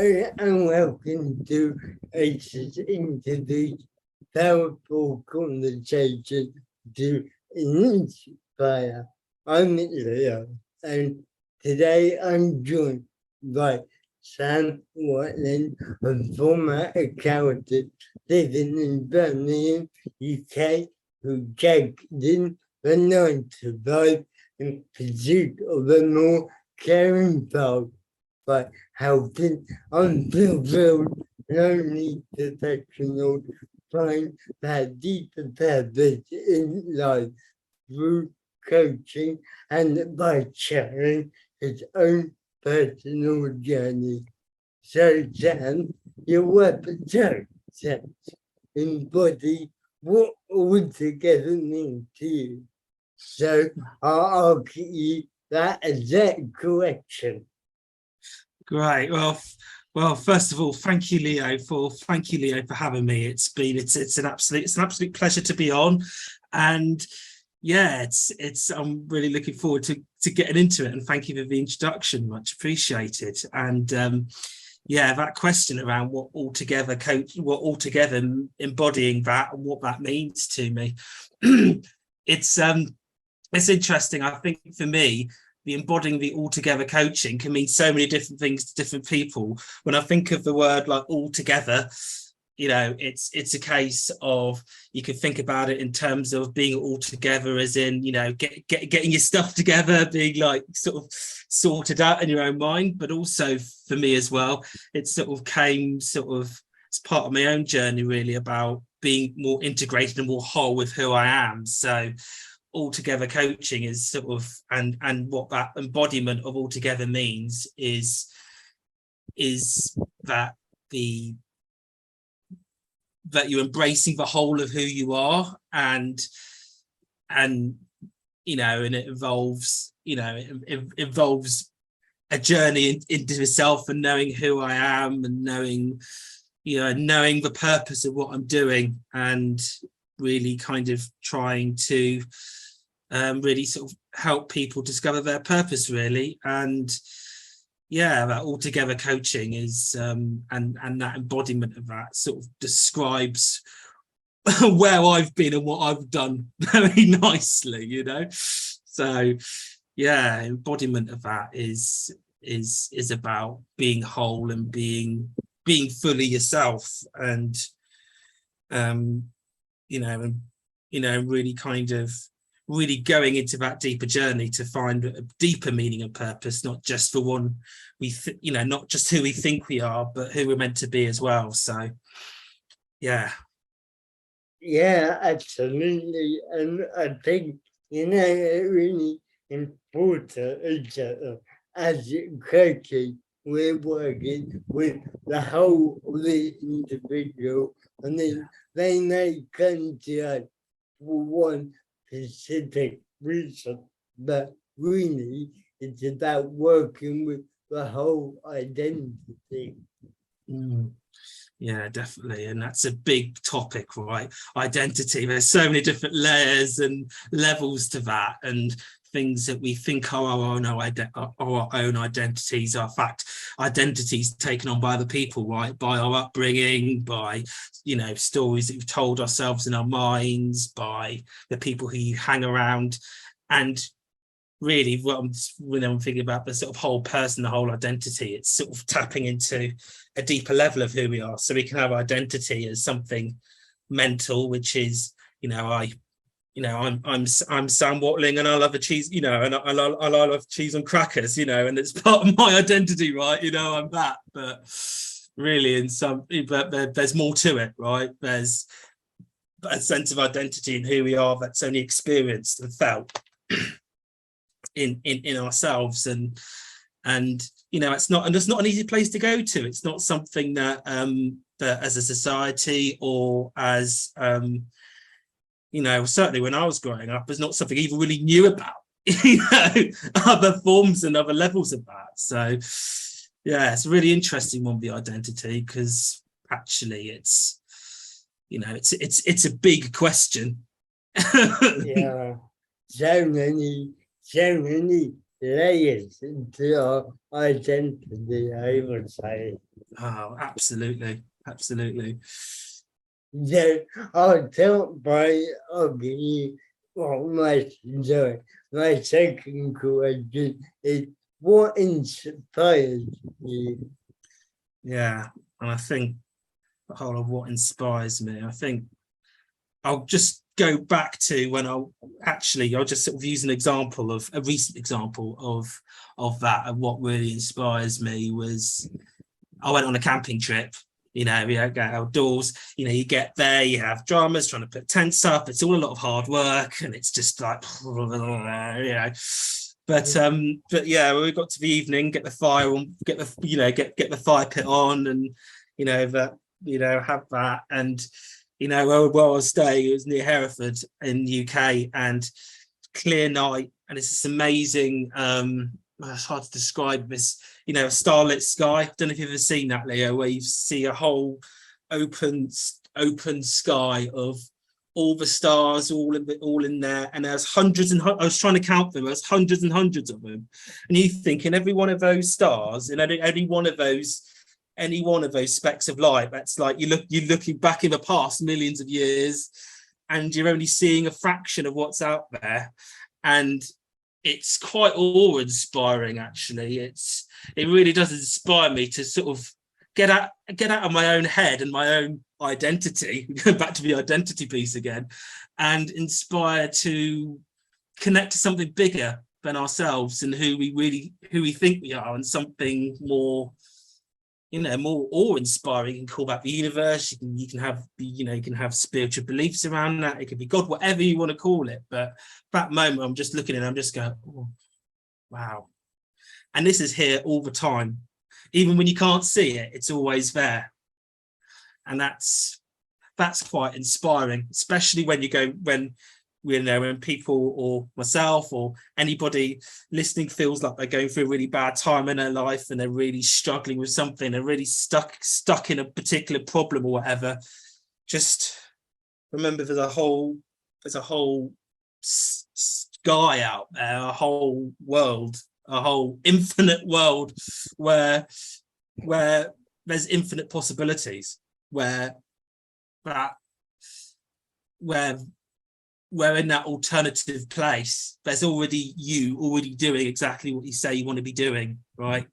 and welcome to this powerful conversation to inspire. I'm Leo, and today I'm joined by Sam Watling, a former accountant living in Birmingham, UK, who checked in the 9 to 5 in pursuit of a more caring path by helping unfulfilled, lonely professionals find that deeper purpose in life through coaching and by sharing his own personal journey. So, Sam, your website embody what all together means to you. So, I'll give you that exact correction. Great. Well. First of all, thank you, Leo, for having me. It's an absolute pleasure to be on, and yeah, I'm really looking forward to getting into it. And thank you for the introduction, much appreciated. And yeah, that question around what altogether embodying that and what that means to me, it's interesting. I think for me, the embodying the altogether coaching can mean so many different things to different people. When I think of the word like altogether, it's a case of, you could think about it in terms of being all together as in, getting your stuff together, being like sort of sorted out in your own mind. But also for me as well, it sort of came as part of my own journey, really, about being more integrated and more whole with who I am. So altogether coaching is sort of, and what that embodiment of altogether means is that that you're embracing the whole of who you are, and it involves a journey into yourself and knowing who I am, and knowing the purpose of what I'm doing, and really kind of trying to really sort of help people discover their purpose, really. And yeah, that altogether coaching is and that embodiment of that sort of describes where I've been and what I've done very nicely, So yeah, embodiment of that is about being whole and being fully yourself, and really kind of really going into that deeper journey to find a deeper meaning and purpose, not just for one not just who we think we are, but who we're meant to be as well. So yeah, absolutely. And I think it's really important as coaching, we're working with the whole of the individual, and then they may come to us for one specific reason, but really it's about working with the whole identity. Yeah, definitely. And that's a big topic, right? Identity. There's so many different layers and levels to that, and things that we think are our own identities are, in fact, identities taken on by other people, right? By our upbringing, by stories that we've told ourselves in our minds, by the people who you hang around. And really, when I'm thinking about the sort of whole person, the whole identity, it's sort of tapping into a deeper level of who we are. So we can have identity as something mental, which is, I'm Sam Watling, and I love a cheese, and I love cheese on crackers, and it's part of my identity, right? I'm that. But really, but there's more to it, right? There's a sense of identity in who we are that's only experienced and felt in ourselves, and it's not an easy place to go to. It's not something that as a society, or as certainly when I was growing up, it's not something I even really knew about, other forms and other levels of that. So yeah, it's a really interesting one, the identity, because actually it's a big question. Yeah, so many layers to our identity, I would say. Oh, absolutely, absolutely. So I'll tell by okay, what my joy. My second question is what inspires you? Yeah, and I think the whole of what inspires me, I think I'll just go back to when I'll just sort of use an example of a recent example of that. And what really inspires me was I went on a camping trip. You know, we go outdoors, you know, you get there, you have drummers trying to put tents up. It's all a lot of hard work and it's just like, you know, but yeah, we got to the evening, get the fire on, get the fire pit on and, you know, have that. And, you know, where I was staying, it was near Hereford in the UK and clear night. And it's this amazing, it's hard to describe this, you know, a starlit sky. I don't know if you've ever seen that, Leo, where you see a whole open sky of all the stars all in there, and there's hundreds and I was trying to count them. There's hundreds and hundreds of them, and you think in every one of those stars, in any one of those specks of light, that's like you're looking back in the past millions of years, and you're only seeing a fraction of what's out there, and it's quite awe-inspiring. Actually, it really does inspire me to sort of get out of my own head and my own identity, go back to the identity piece again, and inspire to connect to something bigger than ourselves and who we think we are, and something more, you know, more awe-inspiring. You can call that the universe. You can have spiritual beliefs around that. It could be God, whatever you want to call it. But that moment, I'm just looking and I'm just going, oh, wow. And this is here all the time. Even when you can't see it, it's always there. And that's quite inspiring, especially when when people or myself or anybody listening feels like they're going through a really bad time in their life and they're really struggling with something, they're really stuck in a particular problem or whatever. Just remember there's a whole sky out there, a whole world, a whole infinite world where there's infinite possibilities, where we're in that alternative place. There's already doing exactly what you say you want to be doing, right?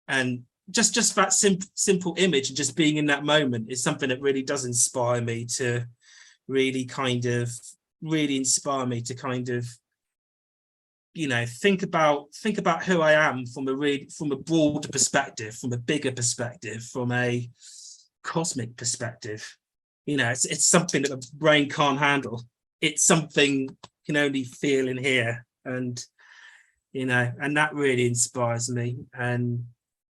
And just that simple image and just being in that moment is something that really does inspire me to really inspire me to kind of, you know, think about who I am from a broader perspective, from a bigger perspective, from a cosmic perspective. You know, it's something that the brain can't handle. It's something you can only feel in here, and you know, and that really inspires me. And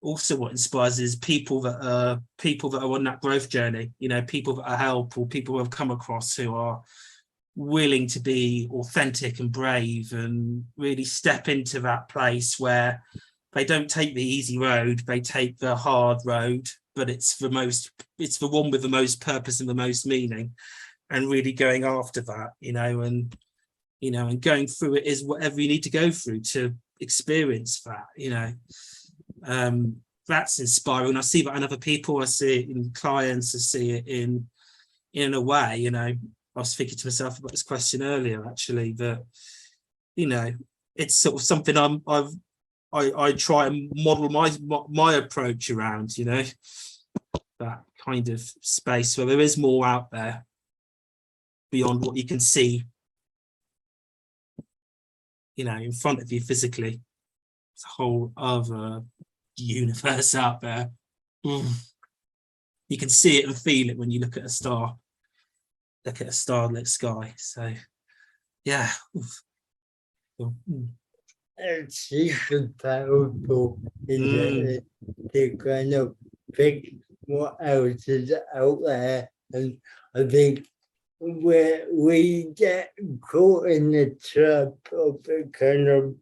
also what inspires is people that are on that growth journey, you know, people that I help or people who I've come across who are willing to be authentic and brave and really step into that place where they don't take the easy road, they take the hard road, but it's the one with the most purpose and the most meaning, and really going after that, you know, and going through it is whatever you need to go through to experience that, you know. That's inspiring. I see that in other people, I see it in clients, I see it in a way, you know. I was thinking to myself about this question earlier, actually, that, you know, it's sort of something I try and model my approach around, you know, that kind of space where there is more out there beyond what you can see, you know, in front of you physically. It's a whole other universe out there. You can see it and feel it when you look at a starlit sky. So yeah. It's super powerful, isn't it? To kind of pick what else is out there. And I think where we get caught in the trap of kind of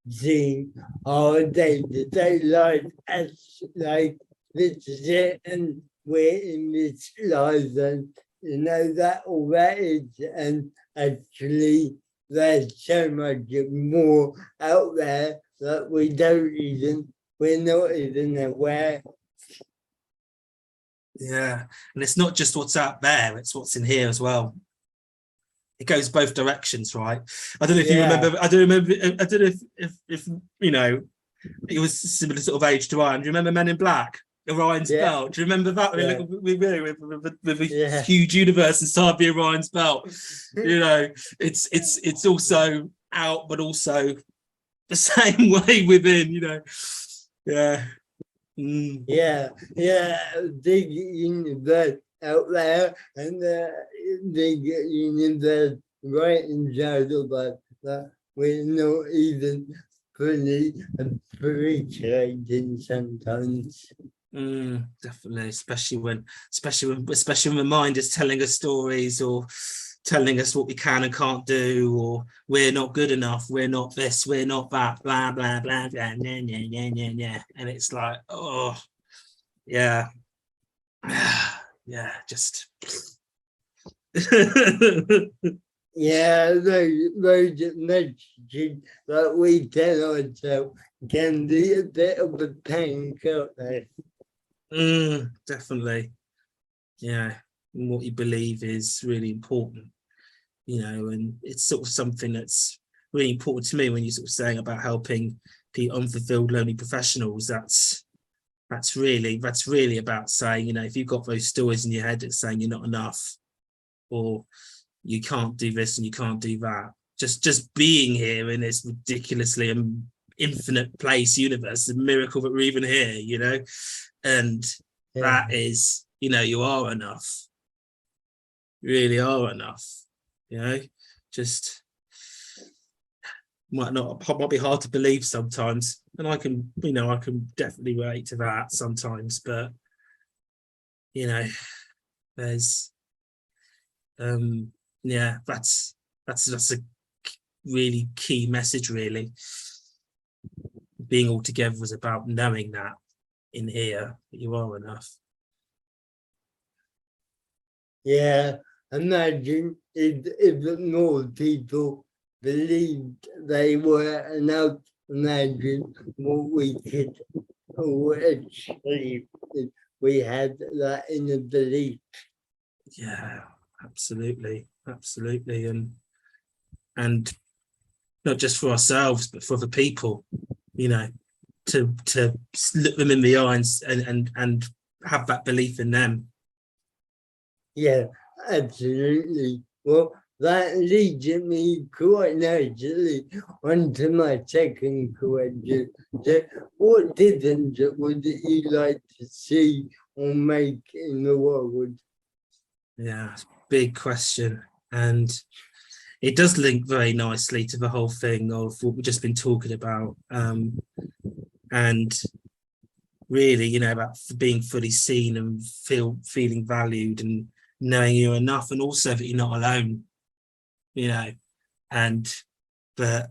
seeing our day-to-day life as like this is it and we're in this life and you know that all that is, and actually there's so much more out there that we're not even aware. Yeah, and it's not just what's out there, it's what's in here as well. It goes both directions, right? I don't know if you remember. I don't know if you know. It was a similar sort of age to Ryan. Do you remember Men in Black? Orion's Belt. Do you remember that? Yeah. With a huge universe inside the Orion's Belt. You know, it's also out, but also the same way within. You know, yeah. Mm. Yeah, the universe out there and the universe right inside of us that we're not even fully appreciating sometimes. Definitely, especially when the mind is telling us stories or telling us what we can and can't do, or we're not good enough, we're not this, we're not that, blah blah blah blah, yeah. And it's like, oh yeah, yeah, just yeah, those messages that we tell ourselves can be a bit of a pain, can't they? Definitely, yeah. And what you believe is really important, you know, and it's sort of something that's really important to me when you're sort of saying about helping the unfulfilled lonely professionals. That's really about saying, you know, if you've got those stories in your head that's saying you're not enough, or you can't do this and you can't do that, just being here in this ridiculously infinite place universe, a miracle that we're even here, you know. And that is, you know, you are enough, you really are enough, you know. Just might be hard to believe sometimes, and I can definitely relate to that sometimes, but you know, there's yeah, that's a really key message, really. Being all together was about knowing that in here that you are enough. Yeah, imagine if more people believed they were enough. Imagine what we could achieve if we had that inner belief. Yeah, absolutely, and not just for ourselves, but for other people. You know, to look them in the eyes and have that belief in them. Yeah, absolutely. Well, that leads me quite naturally onto my second question. So what difference would you like to see or make in the world? Yeah, big question. And it does link very nicely to the whole thing of what we've just been talking about. And really, you know, about being fully seen and feeling valued and knowing you're enough, and also that you're not alone, you know. And the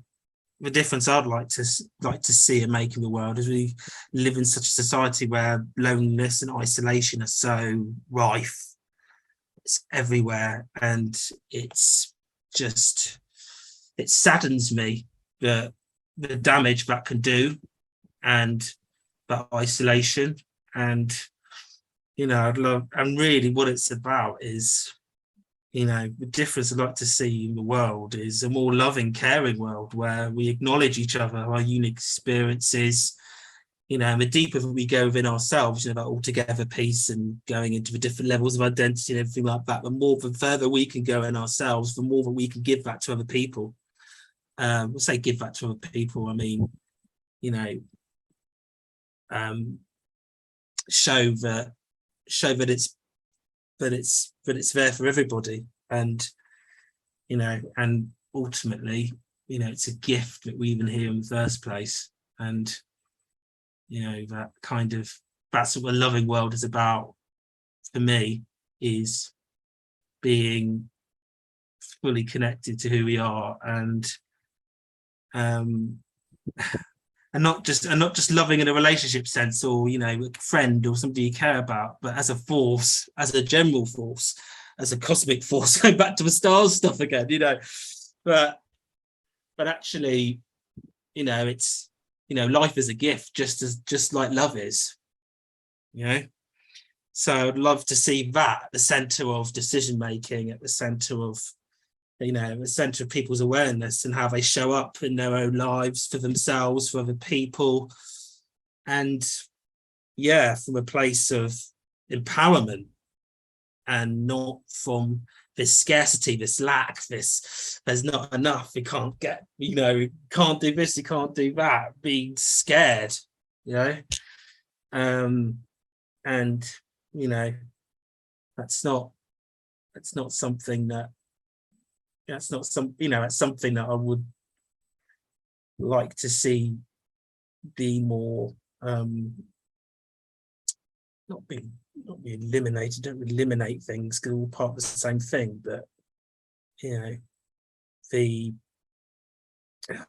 difference I'd like to see and make in the world is we live in such a society where loneliness and isolation are so rife. It's everywhere, and it's just, it saddens me that the damage that can do, and that isolation. And you know, I'd love, and really what it's about is, you know, the difference I'd like to see in the world is a more loving, caring world where we acknowledge each other, our unique experiences, you know, and the deeper we go within ourselves, you know, that altogether piece and going into the different levels of identity and everything like that, the further we can go in ourselves, the more that we can give that to other people. We'll say give that to other people, I mean, you know, show that it's there for everybody, and you know, and ultimately, you know, it's a gift that we even hear in the first place. And you know, that kind of, that's what a loving world is about for me, is being fully connected to who we are, and not just loving in a relationship sense, or you know, a friend or somebody you care about, but as a force, as a general force, as a cosmic force, going back to the stars stuff again, you know. But but actually, you know, it's, you know, life is a gift, just like love is, you know. So I'd love to see that at the center of decision making, at the center of, you know, the center of people's awareness and how they show up in their own lives, for themselves, for other people. And yeah, from a place of empowerment, and not from this scarcity, this lack, this there's not enough, we can't get, you know, can't do this, you can't do that, being scared, you know. And you know, that's not something that, that's not some, you know, it's something that I would like to see be more not be eliminated. Don't eliminate things because they're all part of the same thing, but you know, the I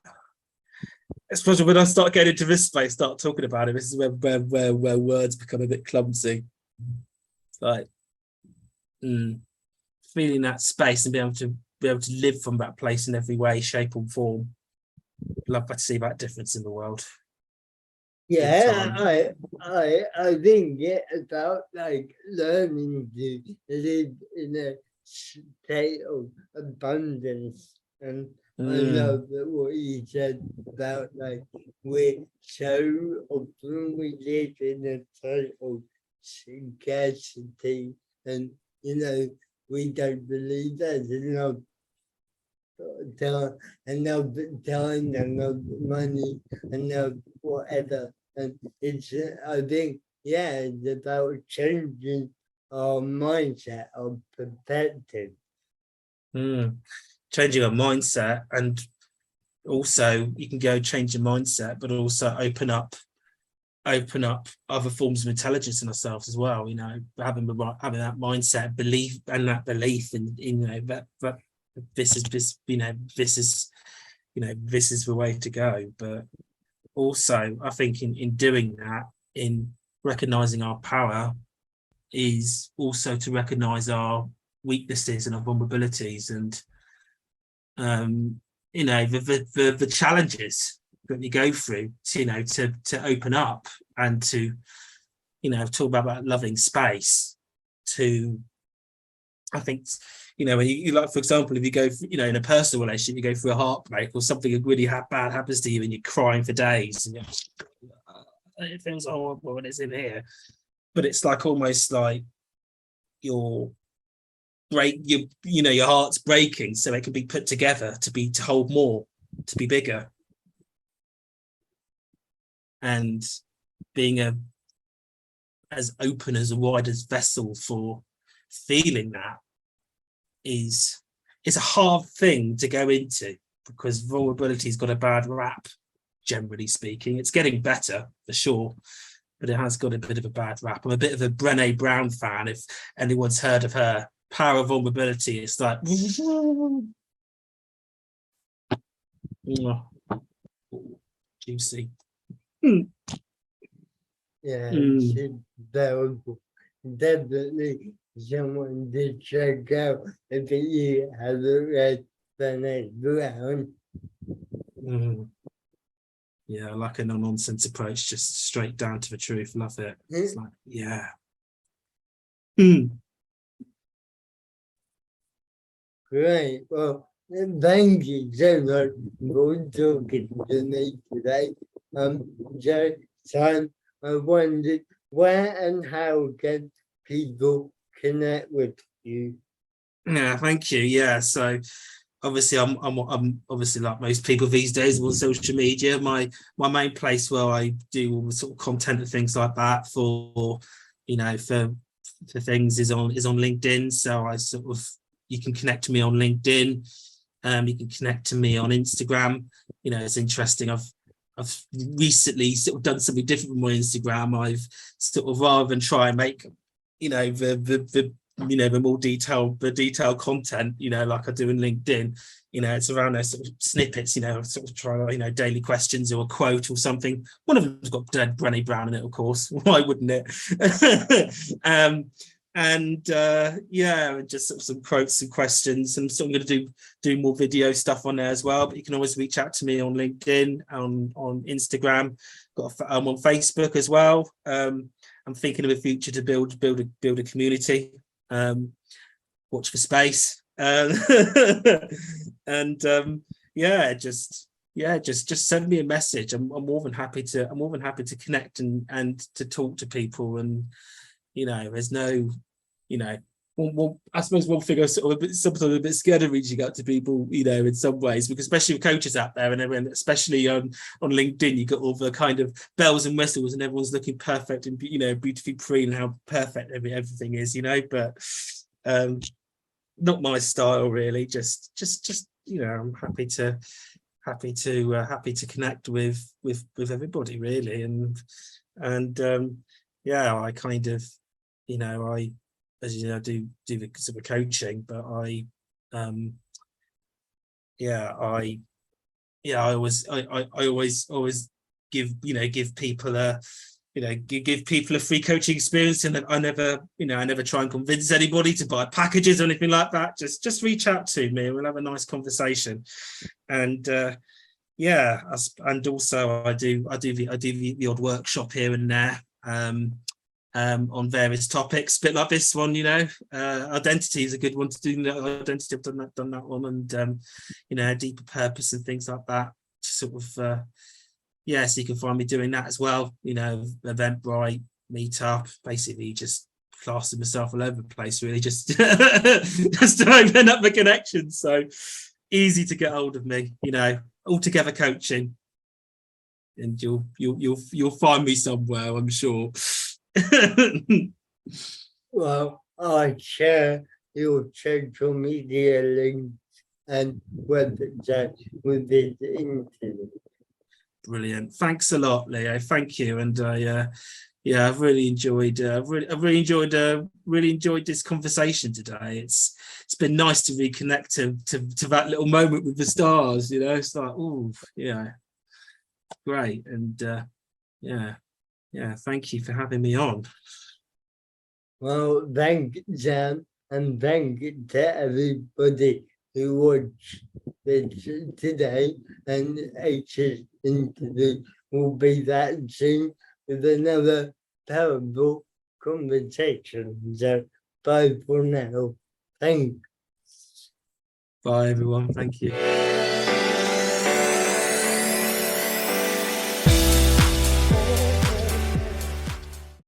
suppose when I start getting into this space, start talking about it, this is where words become a bit clumsy. It's like feeling that space and be able to live from that place in every way, shape, or form. Love to see that difference in the world. Yeah, I think it's about like learning to live in a state of abundance. And I love that what you said about like we're so often we live in a state of scarcity, and you know, we don't believe there's enough enough time, enough money, enough whatever. And it's, I think, yeah, it's about changing our mindset, our perspective. Changing our mindset, and also you can go change your mindset, but also open up other forms of intelligence in ourselves as well. You know, having that mindset, belief, and that belief in you know that this is the way to go. But also, I think in doing that, in recognizing our power, is also to recognize our weaknesses and our vulnerabilities, and you know, the challenges that we go through, to, you know, to open up and to, you know, talk about that loving space. To, I think, you know, when you like, for example, if you go, you know, in a personal relationship, you go through a heartbreak or something really bad happens to you and you're crying for days and it feels horrible and it's in here, but it's like almost like your heart's breaking so it can be put together to hold more, to be bigger. And being as open, as wide as vessel for feeling that is a hard thing to go into, because vulnerability's got a bad rap, generally speaking. It's getting better for sure, but it has got a bit of a bad rap. I'm a bit of a Brené Brown fan, if anyone's heard of her. Power of vulnerability. It's like juicy. Yeah, it's valuable. Definitely someone to check out if you haven't read Brené Brown. Yeah, I like a no-nonsense approach, just straight down to the truth. Love it. It's like, yeah. Great. Well, thank you so much for talking to me today. Sam, I wondered where and how can people connect with you? Yeah, thank you. Yeah, so obviously I'm obviously, like most people these days, on social media. My main place where I do all the sort of content and things like that for, you know, for things is on LinkedIn. So I sort of, you can connect to me on LinkedIn. You can connect to me on Instagram. You know, it's interesting. I've recently sort of done something different with my Instagram. I've sort of, rather than try and make, you know, the more detailed content, you know, like I do in LinkedIn, you know, it's around those sort of snippets, you know, sort of try, you know, daily questions or a quote or something. One of them's got Brené Brown in it, of course. Why wouldn't it? and yeah, just sort of some quotes and questions. And so I'm going to do more video stuff on there as well. But you can always reach out to me on LinkedIn, on Instagram. I'm on Facebook as well. I'm thinking of a future to build a community. Watch for space. And just send me a message. I'm more than happy to connect and to talk to people. And there's no, I suppose one thing I'm sort of sometimes a bit scared of reaching out to people, in some ways, because especially with coaches out there, and everyone, especially on LinkedIn, you got all the kind of bells and whistles, and everyone's looking perfect and beautifully pretty, and how perfect everything is, but not my style really. Just I'm happy to connect with everybody really, and I kind of I, as you know, do the sort of coaching, but I always give people a give people a free coaching experience, and I never try and convince anybody to buy packages or anything like that. Just reach out to me, we'll have a nice conversation. And and also I do the odd workshop here and there, on various topics, a bit like this one. Identity is a good one to do. Identity, I've done that one, and deeper purpose and things like that, sort of so you can find me doing that as well. Eventbrite, Meetup, basically just plaster myself all over the place really, just just to open up the connections. So easy to get hold of me, Altogether Coaching, and you'll find me somewhere, I'm sure. Well, I share your social media links and website with this interview. Brilliant. Thanks a lot, Leo. Thank you. And I've really enjoyed really enjoyed this conversation today. It's been nice to reconnect to that little moment with the stars. It's like, oh yeah, great. And thank you for having me on. Well, thank you, Sam, and thank you to everybody who watched this today. And H's interview will be that soon with another powerful conversation. So bye for now. Thanks. Bye everyone. Thank you.